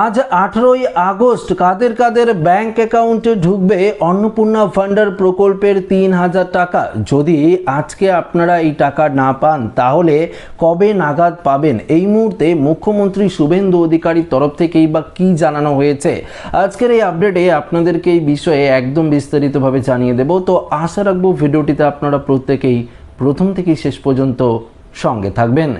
আজ 18ই আগস্ট কাদের কাদের ব্যাংক অ্যাকাউন্টে ঢুকবে অন্নপূর্ণা ভান্ডার প্রকল্পের 3000 টাকা। যদি আজকে আপনারা এই টাকা না পান তাহলে কবে নাগাদ পাবেন? এই মুহূর্তে মুখ্যমন্ত্রী শুভেন্দু অধিকারীর তরফ থেকেই বা কি জানানো হয়েছে, আজকের এই আপডেটে আপনাদেরকে এই বিষয়ে একদম বিস্তারিতভাবে জানিয়ে দেব। তো আশা রাখবো ভিডিওটিতে আপনারা প্রত্যেকেই প্রথম থেকে শেষ পর্যন্ত সঙ্গে থাকবেন।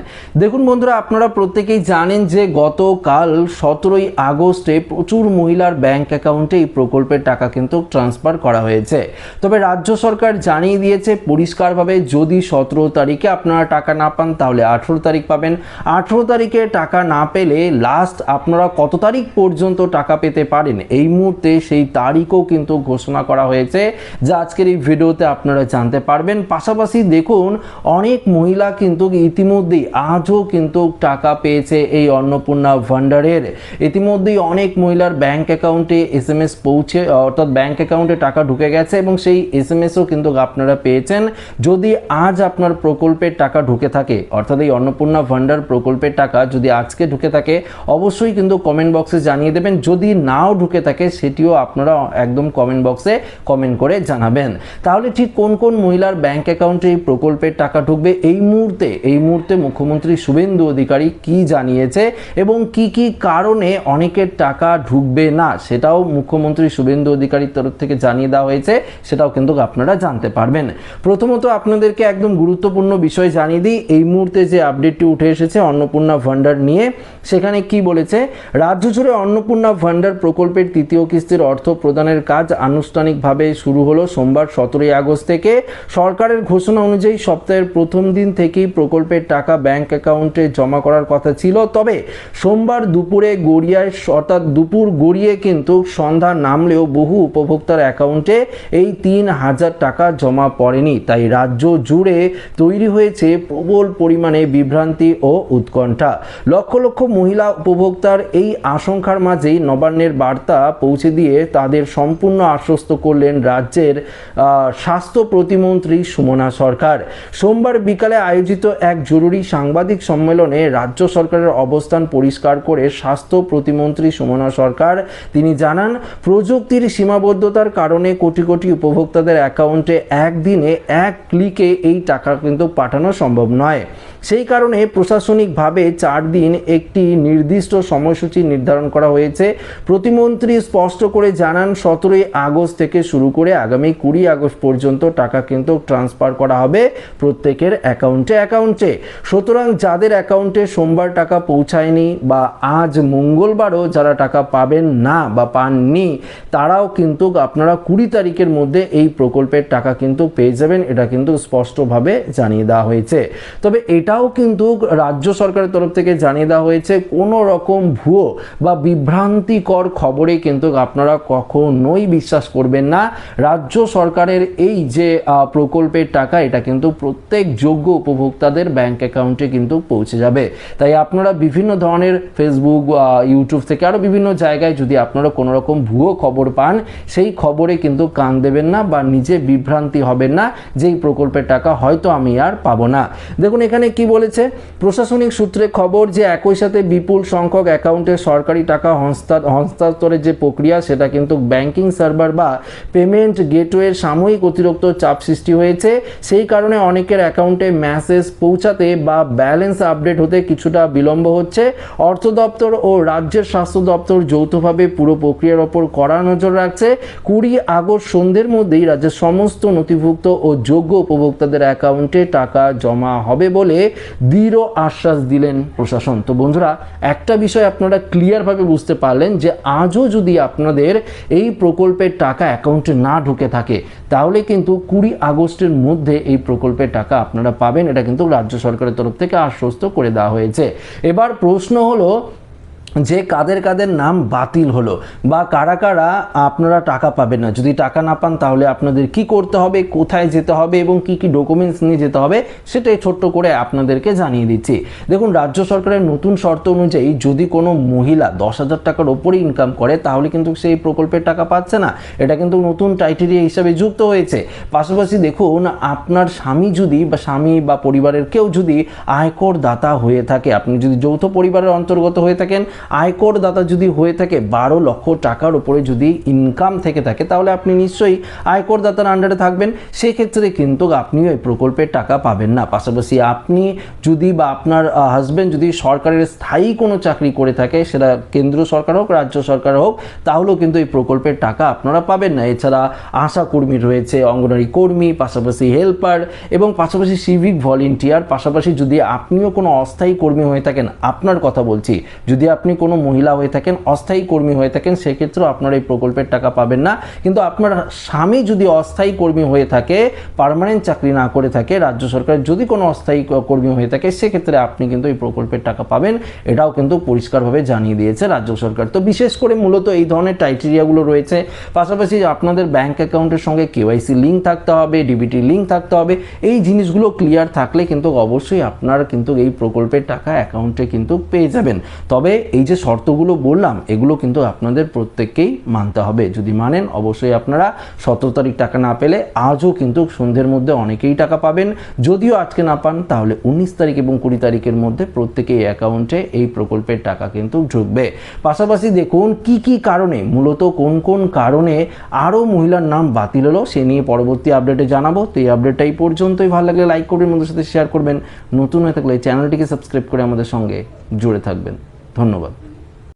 দেখুন বন্ধুরা, আপনারা প্রত্যেকেই জানেন যে গতকাল 17ই আগস্টে প্রচুর মহিলার ব্যাংক অ্যাকাউন্টে এই প্রকল্পের টাকা কিন্তু ট্রান্সফার করা হয়েছে। তবে রাজ্য সরকার জানিয়ে দিয়েছে পরিষ্কারভাবে, যদি 17 তারিখে আপনারা টাকা না পান তাহলে 18 তারিখ পাবেন। 18 তারিখে টাকা না পেলে লাস্ট আপনারা কত তারিখ পর্যন্ত টাকা পেতে পারেন এই মুহূর্তে সেই তারিখও কিন্তু ঘোষণা করা হয়েছে, যা আজকের এই ভিডিওতে আপনারা জানতে পারবেন। পাশাপাশি দেখুন, অনেক মহিলা কিন্তু ইতিমধ্যেই আজও কিন্তু টাকা পেয়েছে এই অন্নপূর্ণা ভান্ডারের। ইতিমধ্যেই অনেক মহিলার ব্যাংক অ্যাকাউন্টে SMS পৌঁছে, অর্থাৎ ব্যাংক অ্যাকাউন্টে টাকা ঢুকে গেছে এবং সেই SMS-ও কিন্তু আপনারা পেয়েছেন। যদি আজ আপনার প্রকল্পের টাকা ঢুকে থাকে, অর্থাৎ এই অন্নপূর্ণা ভান্ডার প্রকল্পের টাকা যদি আজকে ঢুকে থাকে অবশ্যই কিন্তু কমেন্ট বক্সে জানিয়ে দেবেন। যদি নাও ঢুকে থাকে সেটিও আপনারা একদম কমেন্ট বক্সে কমেন্ট করে জানাবেন। তাহলে ঠিক কোন কোন মহিলার ব্যাংক অ্যাকাউন্টে এই প্রকল্পের টাকা ঢুকবে এই মুহূর্তে মুখ্যমন্ত্রী শুভেন্দু অধিকারী কি জানিয়েছে এবং কি কি কারণে অনেকের টাকা ঢুকবে না সেটাও মুখ্যমন্ত্রী শুভেন্দু অধিকারীর তরফ থেকে জানিয়ে দেওয়া হয়েছে, সেটাও কিন্তু আপনারা জানতে পারবেন। প্রথমত আপনাদেরকে একদম গুরুত্বপূর্ণ বিষয় জানিয়ে দিই, এই মুহূর্তে যে আপডেটটি উঠে এসেছে অন্নপূর্ণা ভান্ডার নিয়ে, সেখানে কি বলেছে, রাজ্য জুড়ে অন্নপূর্ণা ভান্ডার প্রকল্পের তৃতীয় কিস্তির অর্থ প্রদানের কাজ আনুষ্ঠানিকভাবে শুরু হলো সোমবার 17ই আগস্ট থেকে। সরকারের ঘোষণা অনুযায়ী সপ্তাহের প্রথম দিন থেকেই প্রকল্পের টাকা ব্যাংক অ্যাকাউন্টে জমা করার কথা ছিল। তবে সোমবার দুপুরে গড়িয়ায়, অর্থাৎ দুপুর গড়িয়ে কিন্তু সন্ধ্যা নামলেও বহু উপভোক্তার অ্যাকাউন্টে এই 3000 টাকা জমা পড়েনি। তাই রাজ্য জুড়ে তৈরি হয়েছে প্রবল পরিমাণে বিভ্রান্তি ও উৎকণ্ঠা। লক্ষ লক্ষ মহিলা উপভোক্তার এই আশঙ্কার মাঝেই নবান্নের বার্তা পৌঁছে দিয়ে তাদের সম্পূর্ণ আশ্বস্ত করলেন রাজ্যের স্বাস্থ্য প্রতিমন্ত্রী সুমনা সরকার। সোমবার বিকালে আয়োজিত এক জরুরি সাংবাদিক সম্মেলনে রাজ্য সরকারের অবস্থান পরিষ্কার করে স্বাস্থ্য প্রতিমন্ত্রী সুমনা সরকার তিনি জানান, প্রযুক্তির সীমাবদ্ধতার কারণে কোটি কোটি উপভোক্তাদের অ্যাকাউন্টে একদিনে এক ক্লিকে এই টাকা কিন্তু পাঠানো সম্ভব নয়। সেই কারণে প্রশাসনিকভাবে 4 দিন একটি নির্দিষ্ট সময়সূচি নির্ধারণ করা হয়েছে। প্রতিমন্ত্রী স্পষ্ট করে জানান, 17ই আগস্ট থেকে শুরু করে আগামী 20 আগস্ট পর্যন্ত টাকা কিন্তু ট্রান্সফার করা হবে প্রত্যেকের অ্যাকাউন্টে। সুতরাং যাদের অ্যাকাউন্টে সোমবার টাকা পৌঁছায়নি বা আজ মঙ্গলবারও যারা টাকা পাবেন না বা পাননি, তারাও কিন্তু আপনারা 20 তারিখের মধ্যে এই প্রকল্পের টাকা কিন্তু পেয়ে যাবেন, এটা কিন্তু স্পষ্টভাবে জানিয়ে দেওয়া হয়েছে। তবে এটাও কিন্তু রাজ্য সরকারের তরফ থেকে জানিয়ে দেওয়া হয়েছে, কোনো রকম ভুয়ো বা বিভ্রান্তিকর খবরে কিন্তু আপনারা কখনোই বিশ্বাস করবেন না। রাজ্য সরকারের এই যে প্রকল্পের টাকা, এটা কিন্তু প্রত্যেক যোগ্য উপভোক্তাদের ব্যাংক অ্যাকাউন্টে কিন্তু পৌঁছে যাবে। তাই আপনারা বিভিন্ন ধরনের ফেসবুক, ইউটিউব থেকে আরও বিভিন্ন জায়গায় যদি আপনারা কোনো রকম ভুয়ো খবর পান, সেই খবরে কিন্তু কান দেবেন না বা নিজে বিভ্রান্তি হবেন না যে এই প্রকল্পের টাকা হয়তো আমি আর পাবো না। দেখুন এখানে কি বলেছে, প্রশাসনিক সূত্রে খবর যে একই সাথে বিপুল সংখ্যক অ্যাকাউন্টে সরকারি টাকা হস্তান্তরের যে প্রক্রিয়া, সেটা কিন্তু ব্যাংকিং সার্ভার বা পেমেন্ট গেটওয়ের সাময়িক অতিরিক্ত চাপ সৃষ্টি হয়েছে। সেই কারণে অনেকের অ্যাকাউন্টে মেসেজ পৌঁছাতে বা ব্যালেন্স আপডেট হতে কিছুটা বিলম্ব হচ্ছে। অর্থ দপ্তর ও রাজ্যের স্বাস্থ্য দপ্তর যৌথভাবে পুরো প্রক্রিয়ার ওপর কড়া নজর রাখছে। 20 আগস্ট সন্ধ্যের মধ্যেই রাজ্যের সমস্ত নথিভুক্ত ও যোগ্য উপভোক্তাদের অ্যাকাউন্টে টাকা জমা হবে বলে দৃঢ় আশ্বাস দিলেন প্রশাসন। তো বন্ধুরা, একটা বিষয় আপনারা ক্লিয়ারভাবে বুঝতে পারলেন যে আজও যদি আপনাদের এই প্রকল্পের টাকা অ্যাকাউন্টে না ঢুকে থাকে তাহলে কিন্তু 20 আগস্টের মধ্যে এই প্রকল্পের টাকা আপনারা পাবেন, এটা কিন্তু রাজ্য সরকারের তরফ থেকে আশ্বস্ত করে দেওয়া হয়েছে। এবার প্রশ্ন হলো যে কাদের কাদের নাম বাতিল হলো বা কারা কারা আপনারা টাকা পাবেন না। যদি টাকা না পান তাহলে আপনাদের কি করতে হবে, কোথায় যেতে হবে এবং কি কি ডকুমেন্টস নিয়ে যেতে হবে সেটাই ছোট্ট করে আপনাদেরকে জানিয়ে দিচ্ছি। দেখুন, রাজ্য সরকারের নতুন শর্ত অনুযায়ী যদি কোনো মহিলা 10,000 টাকার ওপরে ইনকাম করে তাহলে কিন্তু সেই প্রকল্পের টাকা পাচ্ছে না, এটা কিন্তু নতুন ক্রাইটেরিয়া হিসাবে যুক্ত হয়েছে। পাশাপাশি দেখুন, আপনার স্বামী বা পরিবারের কেউ যদি আয়কর দাতা হয়ে থাকে, আপনি যদি যৌথ পরিবারের অন্তর্গত হয়ে থাকেন আয়কর দাতা যদি হয়ে থাকে 12 লক্ষ টাকার উপরে যদি ইনকাম থেকে থাকে, তাহলে আপনি নিশ্চয়ই আয়কর দাতার আন্ডারে থাকবেন। সেক্ষেত্রে কিন্তু আপনিও এই প্রকল্পের টাকা পাবেন না। পাশাপাশি আপনি যদি বা আপনার হাজব্যান্ড যদি সরকারের স্থায়ী কোনো চাকরি করে থাকে, সেটা কেন্দ্র সরকার হোক রাজ্য সরকার হোক, তাহলেও কিন্তু এই প্রকল্পের টাকা আপনারা পাবেন না। এছাড়া আশা কর্মী রয়েছে, অঙ্গনওয়াড়ি কর্মী, পাশাপাশি হেল্পার এবং পাশাপাশি সিভিক ভলেন্টিয়ার, পাশাপাশি যদি আপনিও কোনো অস্থায়ী কর্মী হয়ে থাকেন, আপনার কথা বলছি, যদি আপনি কোনো মহিলা হয়ে থাকেন, অস্থায়ী কর্মী হয়ে থাকেন, সেক্ষেত্রেও আপনারা এই প্রকল্পের টাকা পাবেন না। কিন্তু আপনার স্বামী যদি অস্থায়ী কর্মী হয়ে থাকে, পার্মানেন্ট চাকরি না করে থাকে, রাজ্য সরকারের যদি কোনো অস্থায়ী কর্মী হয়ে থাকে, সেক্ষেত্রে আপনি কিন্তু এই প্রকল্পের টাকা পাবেন। এটাও কিন্তু পরিষ্কারভাবে জানিয়ে দিয়েছে রাজ্য সরকার। তো বিশেষ করে মূলত এই ধরনের ক্রাইটেরিয়াগুলো রয়েছে। পাশাপাশি আপনাদের ব্যাংক অ্যাকাউন্টের সঙ্গে কেওয়াইসি লিঙ্ক থাকতে হবে, ডিবিটি লিঙ্ক থাকতে হবে। এই জিনিসগুলো ক্লিয়ার থাকলে কিন্তু অবশ্যই আপনারা কিন্তু এই প্রকল্পের টাকা অ্যাকাউন্টে কিন্তু পেয়ে যাবেন। তবে এই যে শর্তগুলো বললাম, এগুলো কিন্তু আপনাদের প্রত্যেককেই মানতে হবে। যদি মানেন, অবশ্যই আপনারা 17 তারিখ টাকা না পেলে আজও কিন্তু সন্ধ্যের মধ্যে অনেকেই টাকা পাবেন। যদিও আজকে না পান, তাহলে 19 তারিখ এবং 20 তারিখের মধ্যে প্রত্যেকেই অ্যাকাউন্টে এই প্রকল্পের টাকা কিন্তু ঢুকবে। পাশাপাশি দেখুন কি কি কারণে, মূলত কোন কোন কারণে আরও মহিলার নাম বাতিল হলো, সে নিয়ে পরবর্তী আপডেটে জানাবো। তো এই আপডেটটা এই পর্যন্তই। ভালো লাগলে লাইক করবেন, বন্ধুদের সাথে শেয়ার করবেন। নতুন হয়ে থাকলে চ্যানেলটিকে সাবস্ক্রাইব করে আমাদের সঙ্গে জুড়ে থাকবেন। ধন্যবাদ।